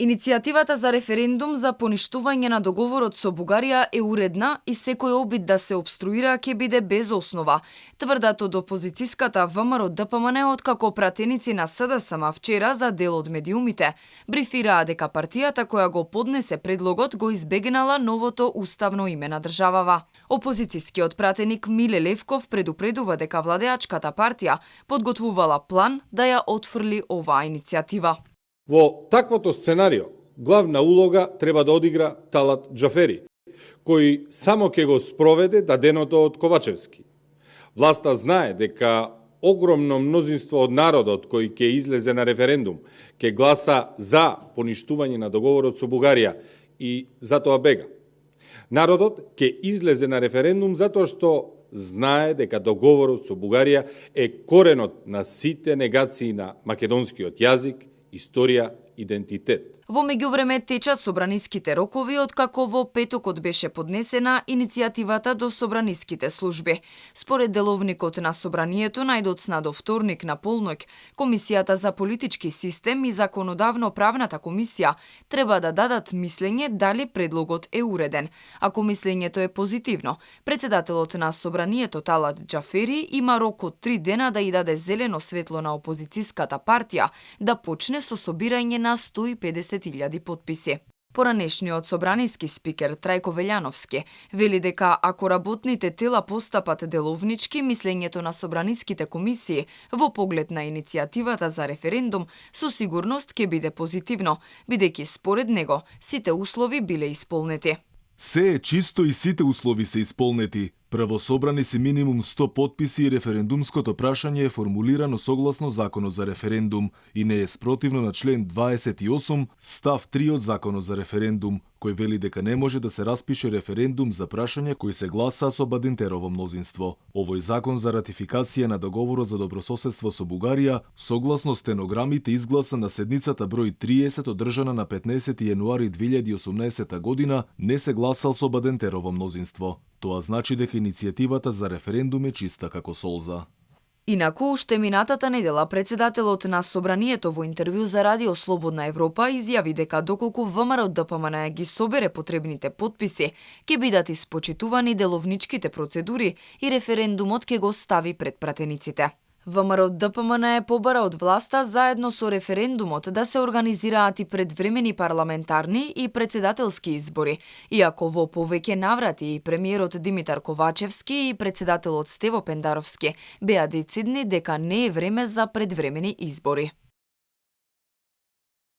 Иницијативата за референдум за поништување на договорот со Бугарија е уредна и секој обид да се обструира ќе биде без основа, тврдат од опозицијската ВМРО ДПМН, откако пратеници на СДСМ вчера за дел од медиумите брифираа дека партијата која го поднесе предлогот го избегнала новото уставно име на државава. Опозицијскиот пратеник Миле Левков предупредува дека владеачката партија подготвувала план да ја отфрли оваа иницијатива. Во таквото сценарио, главна улога треба да одигра Талат Џафери, кој само ќе го спроведе даденото од Ковачевски. Власта знае дека огромно мнозинство од народот кој ќе излезе на референдум, ќе гласа за поништување на договорот со Бугарија и затоа бега. Народот ќе излезе на референдум затоа што знае дека договорот со Бугарија е коренот на сите негации на македонскиот јазик, историја, идентитет. Во меѓувреме течат собраниските рокови откако во петокот беше поднесена иницијативата до собраниските служби. Според деловникот на собранието најдоцна до вторник на полноќ, Комисијата за политички систем и Законодавно-правната комисија треба да дадат мислење дали предлогот е уреден. Ако мислењето е позитивно, председателот на собранието Талат Џафери има рок од 3 дена да ја даде зелено светло на опозицијската партија да почне со собирање на 150.000 потписи. Поранешниот собраниски спикер Трајко Велјановски вели дека ако работните тела постапат деловнички, мислењето на собраниските комисии во поглед на иницијативата за референдум со сигурност ќе биде позитивно, бидејќи според него сите услови биле исполнети. Се е чисто и сите услови се исполнети. Прво собрани се минимум 100 потписи и референдумското прашање е формулирано согласно Законот за референдум и не е спротивно на член 28 став 3 од Законот за референдум, кој вели дека не може да се распише референдум за прашање кои се гласа со бадентерово мнозинство. Овој закон за ратификација на договорот за добрососедство со Бугарија, согласно стенограмите изгласан на седницата број 30 одржана на 15 јануари 2018 година, не се гласал со бадентерово мнозинство. Тоа значи дека иницијативата за референдум е чиста како солза. Инаку, уште минатата недела председателот на собранието во интервју за Радио Слободна Европа изјави дека доколку ВМРО ДПМН ги собере потребните потписи, ќе бидат испочитувани деловничките процедури и референдумот ќе го стави пред пратениците. ВМРО ДПМН е побара од власта заедно со референдумот да се организираат и предвремени парламентарни и председателски избори, иако во повеќе наврати и премиерот Димитар Ковачевски и председателот Стево Пендаровски беа децидни дека не е време за предвремени избори.